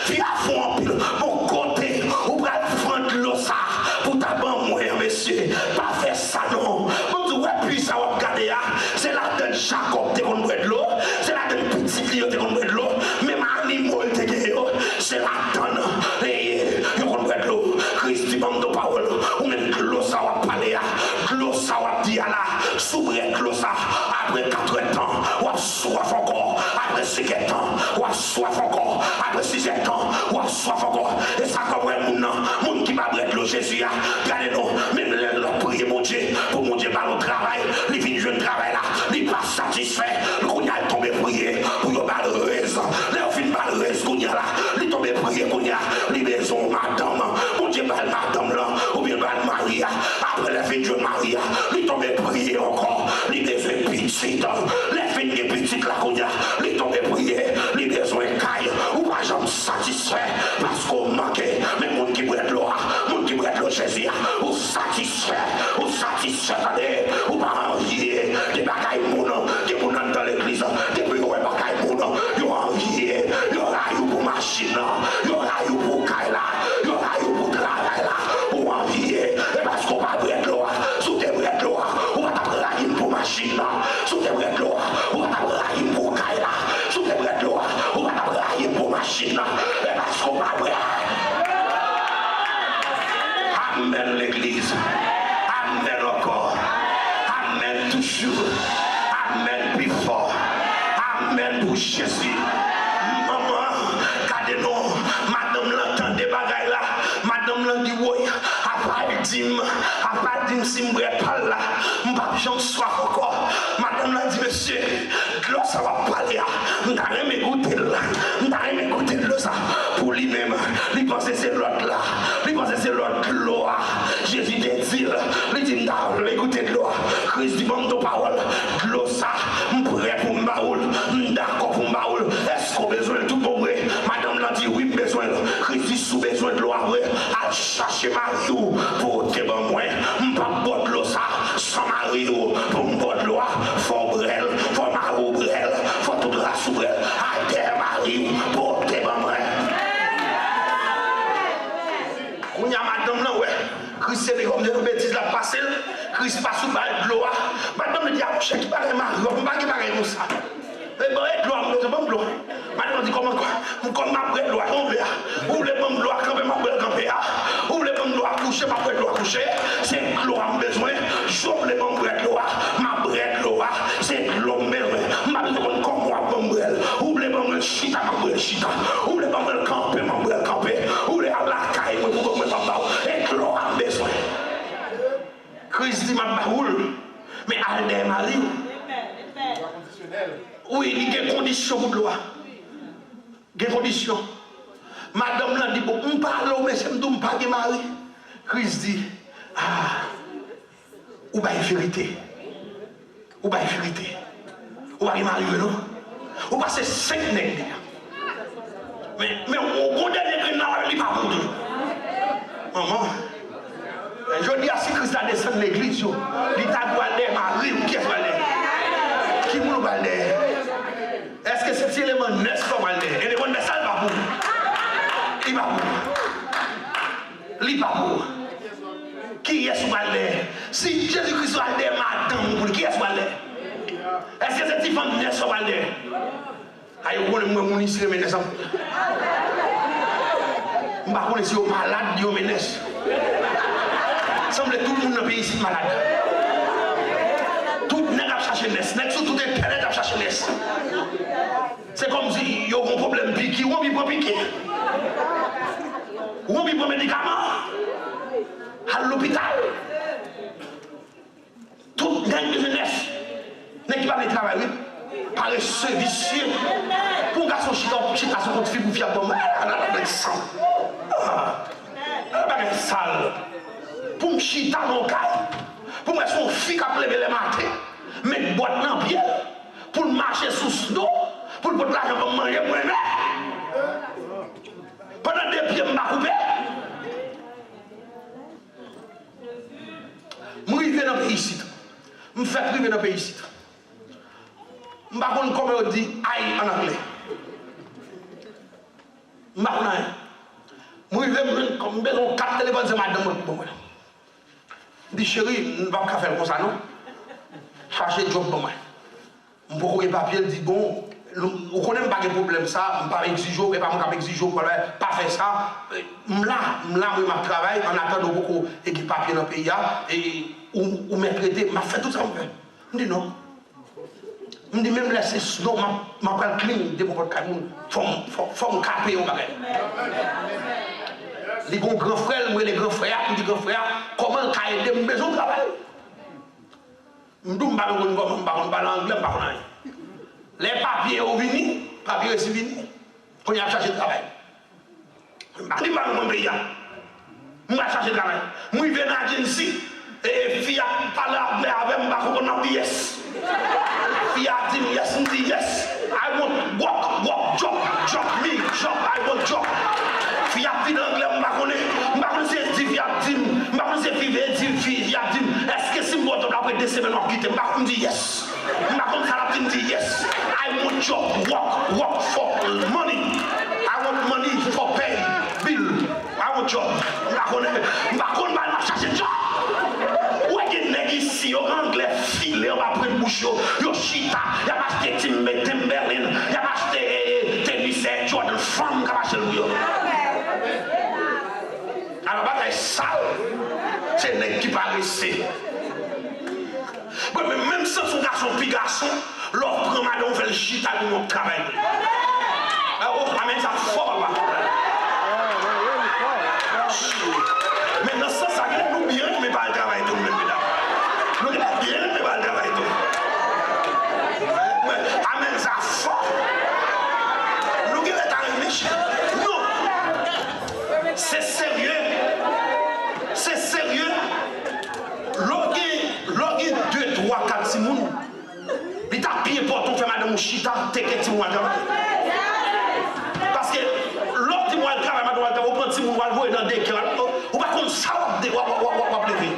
puis à fond en pile, mon côté, ou pas prendre de l'eau ça, pour tabac moi, monsieur, pas faire ça non. Puis ça va regarder, c'est la donne Jacob qui a de l'eau, c'est la donne petit Lio qui a de l'eau, même animal qui a de l'eau, c'est la donne qui a de l'eau. Christ dit, bon, de parole, ou même de l'eau, ça va parler, de l'eau, ça va dire là, s'ouvrir de l'eau, ça, après 4 ans, ou à soif encore, après 5 ans, ou à soif encore, après 6 ans, ou à soif encore, et ça, comme mon qui va de l'eau, Jésus, regardez-nous, même le prier, mon Dieu, pour mon Dieu, par le travail, les filles de travail là, ils pas satisfaits, le qu'on y a tombé prier, pour y malheureuse, les filles malheureuses qu'on y a là, ils tombent prier qu'on y a, les maisons, madame, mon Dieu, par madame là, ou bien par Maria, après les filles de Maria, ils tombent prier encore, les maisons petites, les filles de petites là qu'on y a, ils tombent prier, les maisons cailles, ou pas jamais satisfaits, parce qu'on manquait, mais mon qui brûle l'eau, mon qui brûle l'eau, Jésus, ou satisfait, ou pas envié, des bagailles mounons, des mounons dans l'église, des bagailles mounons, yo envié, yo raillou pour machine, yo raillou pour kaila, yo raillou pour travail là, ou envié, et parce qu'on va brûler l'eau, sous tes brûler l'eau, ou va t'abrailler pour machine, sous tes brûler l'eau, ou va t'abrailler pour kaila, sous tes brûler l'eau, ou va t'abrailler pour machine, et parce qu'on va brûler. Amen l'église. Amen encore. Amen toujours. Amen plus fort. Amen pour Jésus. Maman, regardez-nous. Madame l'entend des bagailles là. Madame l'entend dit oui. Après dit si je ne pas là. Je ne vais pas soif encore. Madame l'entend dit monsieur, l'eau ça va parler. Je ne vais m'écouter là. Je ne vais m'écouter là ça. Pour lui-même. Il pense que c'est l'autre là. Il pense que c'est l'autre l'eau. Jésus te dit, il dit, écoutez de l'eau. Christ dit, bon, ton parole. De l'eau ça. Je suis prêt pour me baoul. Je suis d'accord pour me baoul. Est-ce qu'on a besoin de tout pour vrai? Madame l'a dit, oui, besoin. Christ dit, sous besoin de l'eau après. À chercher Marie pour te bon moins. Je ne peux pas boire de l'eau ça. Sans Marie pour me boire de l'eau. Faut brel, faut Marie brel, faut toute la soubrel. À terre Marie pour te bon moins. On y a madame là, ouais. Christ c'est comme des bêtises là passé. Christ passe sous balle de l'eau. Madame me dit, ah, je qui paraît Marie, on ne va pas comme ça. Mais bon, de l'eau, c'est bon de l'eau. Madame dit, comment ma brède l'eau, on veut. Ou les bonnes l'eau, quand même ma brède camper. Ou les bonnes l'eau à coucher, ma brède l'eau à coucher. C'est de l'eau à besoin. J'ouvre les bonnes brèdes l'eau, ma brède l'eau, c'est de l'eau même. Ma brède comme moi, bonne brède. Ou les bonnes chita, ma brède chita. Ou les bonnes camper, ma brède camper. Ou les à la caille, moi, pour me faire et de l'eau à besoin. Christ dit, ma baoule, mais elle est Marie. Oui, il y a des conditions pour l'eau. Des conditions. Madame l'a dit, bon, on parle, mais c'est un pas de Marie. Christ dit, ah, ou bien vérité. Ou bien vérité. Ou bien Marie, non? Ou pas c'est 5 nègres. Mais on dernier que n'a pas pour tout. Maman, je dis à si Christ a descendu l'église, il t'a doit aller Marie ou qui est-ce aller? Qui vous va aller? Est-ce que c'est l'élément n'est pas aller? Et l'élément n'est pas pour. Il va pour. Il va pour. Qui est-ce va aller? Si Jésus-Christ va aller, madame, pour qui est-ce va aller? Est-ce que c'est Tiffany n'est pas aller? Aïe, vous voulez me ici, mais n'est-ce pas? Je ne sais pas si vous êtes malade, vous êtes malade. Semble tout le monde dans le pays ici malade. Tout le monde a cherché l'est. Tout est perdu à chercher l'est. C'est comme si il y a un problème piqué. Ou on peut piquer. Ou on peut médicament. À l'hôpital. Tout le monde de jeunesse. N'est-ce pas le travail? Paresseux, vicieux. Pour garçon chita son compte fille pour faire bon. Elle a le sang. Elle a le sale. Pour me chita dans le cas, pour me son fille qui a levé les matins, mettre boîte dans le pied, pour marcher sous l'eau, pour le l'argent pour manger pour aimer. Pendant 2 pieds, je m'ai coupé. Je suis arrivé dans le pays ici. Je me fais arriver dans le pays ici. Je ne sais pas comment on dit aïe en anglais. Je ne sais pas comment. Je suis arrivé comme besoin 4 téléphones, c'est madame. Je dis chérie, je ne vais pas faire comme ça, non? Chercher job pour moi. Je prends les papiers, je dis bon, vous connaissez pas de problème ça, je ne vais pas exiger, je ne vais pas exiger, pas faire ça. Je vais travailler en attendant beaucoup de papiers dans le pays et ou me traiter, je fais tout ça. Je dis non. Je dis même laisser non, je vais prendre clean de mon camion, il faut me caper au bagage. Les grands frères, les grands frères, les grands frères, comment ils aident mes besoins de travail? Je ne sais pas l'anglais, les papiers sont venus, les papiers sont venus, on y a cherché de travail. Je ne sais pas mon pays. Je vais chercher de travail. Je vais venir à l'agence et fille a parlé avec moi, on a dit yes. Fille a dit yes, on dit yes. I want work, job, I want job. Fille a dit l'anglais, je ne sais pas si c'est fille a dit, je ne sais pas si c'est fille arrivé, il a dit, est-ce que si moi, après 2 semaines, on quitte, je me dis yes. Je me dis yes. I want job, work for money. I want money for pay, bill. I want job. Je vais chercher job. Où est-ce que les ici, au anglais, filé, on va prendre bouche, yo chita, il a acheté Timberland, il a acheté tennis, Jordan, femme, qui a acheté le alors, bataille sale, c'est un nègre qui va rester. Mais même sans son garçon, puis garçon, l'autre prend madame, fait le chita de mon travail. Alors, amène ça fort là. Maintenant, ça, nous bien, mais pas le travail tout le même, mesdames. Nous bien, mais pas le travail tout. Amène ça fort. Nous qui est arrivé, non. C'est sérieux. C'est sérieux. Logi 2, 3, 4 Simon. Il t'a pied pour ton fait madame Chita, t'es que Simon. Parce que l'autre Simon le travail, madame, on prend Simon, on va dans des cœurs. On va comme ça, on va lever.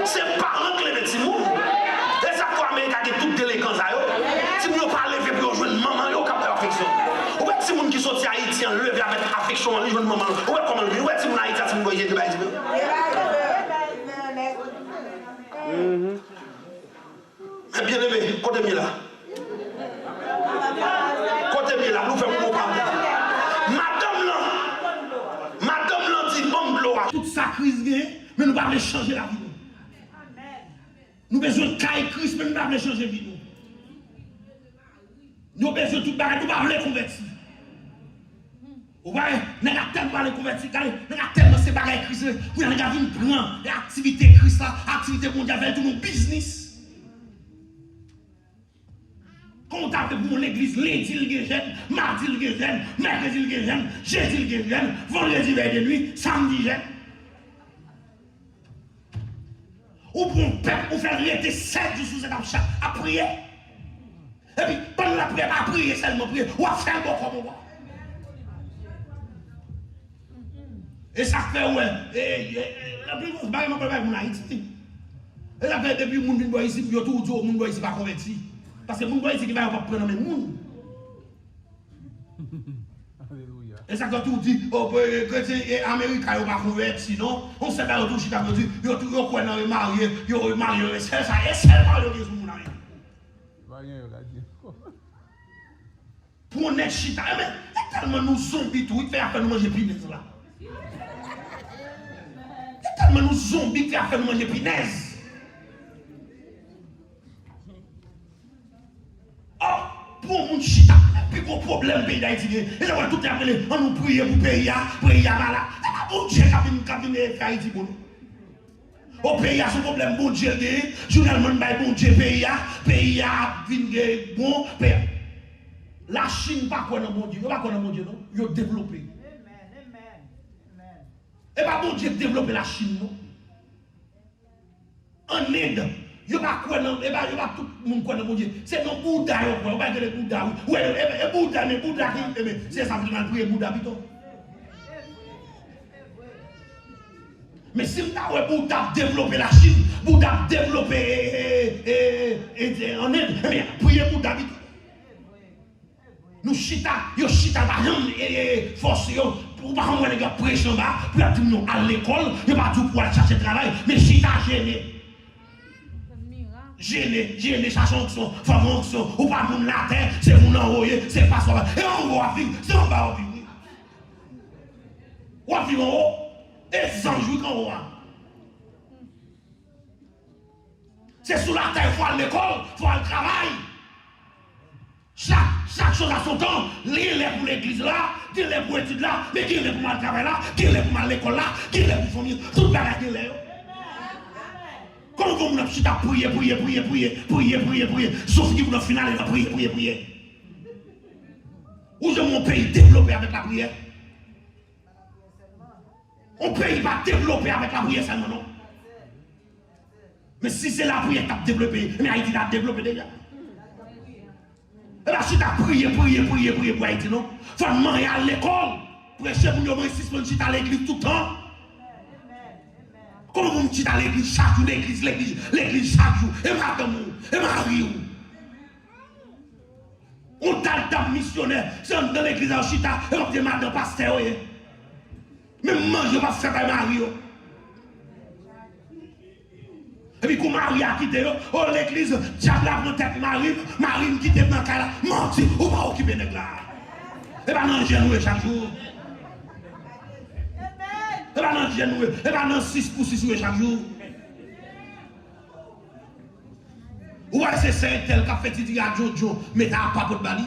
C'est parents qui lèvent Simon. Et ça, pour Amérique, il y a toute délégance à eux. Simon n'a pas levé pour jouer maman, il n'y a aucun affection. Ou est-ce que Simon qui sortit à Haïti, levé avec affection, il joue maman. Ou est-ce comment lever? Ou est-ce que Simon à Haïti, Simon qui est mais bien aimé, côté mieux là. Côté mieux là, nous faisons mon parler. Madame là dit bon gloire. Toute sa crise, mais nous ne pouvons pas changer la vie. Nous avons besoin de caille Christ, mais nous ne pouvons pas changer la vie. Nous avons besoin de tout bagage, nous ne pouvons pas les convertir. Vous voyez, nous avons tellement les convertir, nous avons tellement ces bagages Christ, nous avons prendre l'activité Christ, l'activité mondiale, tout mon business. Comptable pour l'église, lundi le jeune, mardi le jeune, mercredi le jeune, jeudi le jeune, vendredi vers de nuit, samedi jeune. Ou pour un peuple, ou faire rester 7 jours sous cette arche à prier. Et puis, pendant la prière, pas prier seulement prier, ou à faire bon comme moi. Et ça fait, ouais, la plus grosse barrière, je ne peux pas Haïti. Et ça fait depuis que les gens ici, ils ont tout dit, les gens ici pas convertis. Parce que les gens ici qui ne vont pas prendre les gens. Et ça, quand tout dit, oh, chrétien et américain, ils ne vont pas convertir, non? On sait pas, ils ont tout dit, ils ont tout marié, ils ont marié, c'est ça, et c'est pas le raison pour nous. Pour on est chita, mais tellement nous zombies, tout, il fait affaire nous manger pinaise là. Tellement nous zombies, il fait affaire nous manger pinaise. Oh, pour mon chita, plus gros problème pays d'Haïti, et là on tout appelé, on nous prie pour pays là, là. C'est pas bon Dieu qui vient faire Haïti pour nous. Au pays a son problème, bon Dieu, journellement, bon Dieu, pays a vient bon, pays. La Chine pas quoi dans mon Dieu, pas quoi dans mon Dieu, non? Ils ont développé. Et pas bon Dieu développer la Chine, non? En Inde, il n'y a pas quoi dans, et pas tout le monde quoi dans mon Dieu. C'est non Bouddha, on va dire le Bouddha. Oui, et Bouddha, mais Bouddha, c'est ça qui m'a prié Bouddha, plutôt. Mais si Bouddha développer la Chine, Bouddha développer en Inde, eh bien, priez Bouddha, plutôt. Nous chita par exemple, force, pour pas qu'on les gars prêcher en bas, pour dire nous à l'école, il pas tout pour aller chercher travail, mais chita gêné. Gêné, chercher onction, femme onction, ou pas mon la terre, c'est mon envoyé, c'est pas ça. Et on va vivre, c'est on va vivre. On va vivre en haut, et sans jouer en haut. C'est sous la terre, il faut aller à l'école, il faut aller au travail. Chaque chose à son temps, l'île est pour l'église là, l'île est pour l'étude là, mais l'île est pour le travail là, l'île est pour l'école là, l'île est pour famille, tout le bagage l'île est. Quand vous avez prier, sauf que vous avez final, prier. Où est mon pays développé avec la prière? Mon pays va développer avec la prière seulement, non? Mais si c'est la prière qui a développé, mais Haïti a développé déjà. Et là, si tu as prié pour Haïti, non? Il faut manger à l'école. Prêcher pour nous, 6 à l'église tout le temps. Comment vous me dites à l'église chaque jour, l'église chaque jour, et madame, et mari. On t'a le missionnaire, c'est dans l'église en chita, et on dit madame pasteur. Même manger pas faire par mari. Et puis, quand Marie a quitté, oh l'église, diable a pris tête Marie quitte dans le cas, menti, ou pas occuper de là. Et pas dans le genou chaque jour. Et pas dans le genou, et pas dans 6 pour 6 chaque jour. Ou c'est un tel qui a fait tirer à Jojo, mais t'as pas pour bali.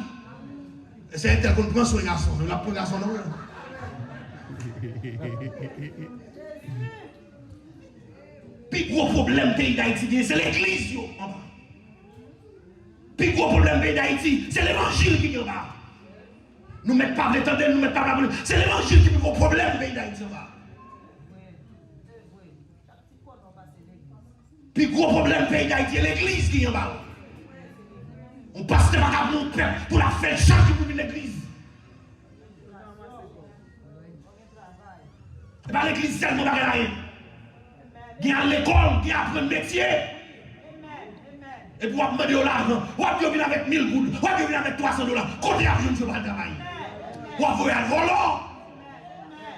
C'est un tel qu'on prend sur les garçons, on la prend garçon non. Puis gros problème pays d'Haïti, c'est l'église. Puis gros problème pays d'Haïti, c'est l'évangile qui est là. Nous ne mettons pas l'étendue, nous ne mettons pas la. C'est l'évangile qui est le problème pays d'Haïti. Puis gros problème pays d'Haïti, c'est l'église qui est là. On passe de la mon père pour la faire changer pour l'église. Et bien l'église, c'est seulement rien. Il y a l'école, il y a un métier. Et puis, on va me dire l'argent. On va venir avec 1000 gouttes. On va venir avec $300. Quand il y a je ne fais pas le travail. On va voyer un volant.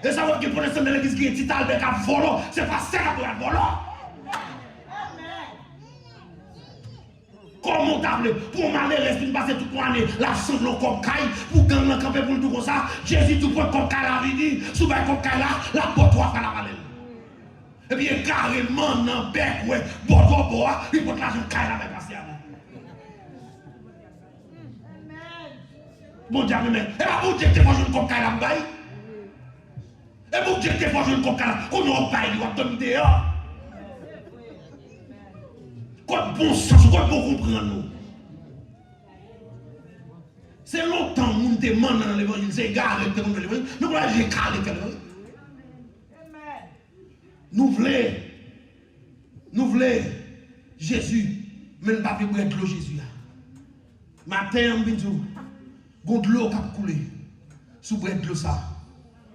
Et ça va dire pour l'instant de l'église qui est titre avec un volant. C'est pas ça qui a un volant. Comment t'appeler pour m'aller rester passer toute l'année la sangle comme caille pour gagner le campé pour le tout comme ça. Jésus tout prend comme caille la vie. Sous le comme caille là, la porte 3 fois la valeur. Et puis, carrément, dans le bec, ouais, bon, il faut que l'argent caille avec patiemment. Bon Dieu, mais, et bien, vous dites que vous jouez comme caille la baille. Et vous dites que vous jouez comme caille la baille. On a baille, on a donné dehors. Quoi de bon sens, quoi de bon comprendre nous. C'est longtemps que nous demandons dans l'évangile, c'est égaré dans l'évangile. Nous voulons j'ai calé dans l'évangile. Nous voulons Jésus, mais nous ne pouvons pas de l'eau Jésus. Matin, on dit, quand de l'eau qui a coulé, sous de l'eau ça,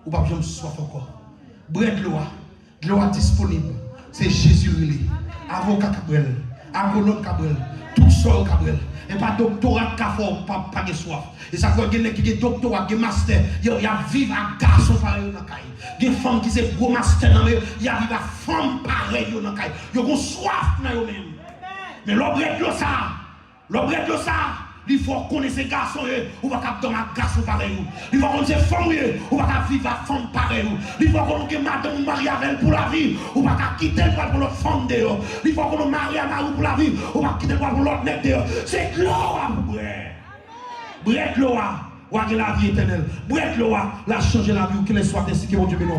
ou pas besoin de soif encore. De l'eau disponible, c'est Jésus, avocat Cabrel, agronome Cabrel, tout seul Cabrel. Et pas doctorat qui a pas de soif. Et ça fait qu'il y a doctorat, qui master, il y a vivre à garçon pareil dans la caille. Il y a des femmes qui sont gros master dans le il y a vivre à femme pareil dans la caille. Il y a soif dans eux-mêmes. Mais l'objet de ça, il faut connaître ces garçons, ou pas dans un garçon pareil. Il faut connaître ces femmes, ou pas vivre à femme pareil. Il faut connaître madame ou marie avec pour la vie, ou pas quitter le pour l'autre femme dehors. Il faut connaître marie à Marie pour la vie, ou pas quitter le pour l'autre nec dehors. C'est gloire pour brûler. Brûler gloire, ou la vie éternelle. Brûler gloire, la changer la vie, ou qu'il soit ainsi que mon Dieu bénisse.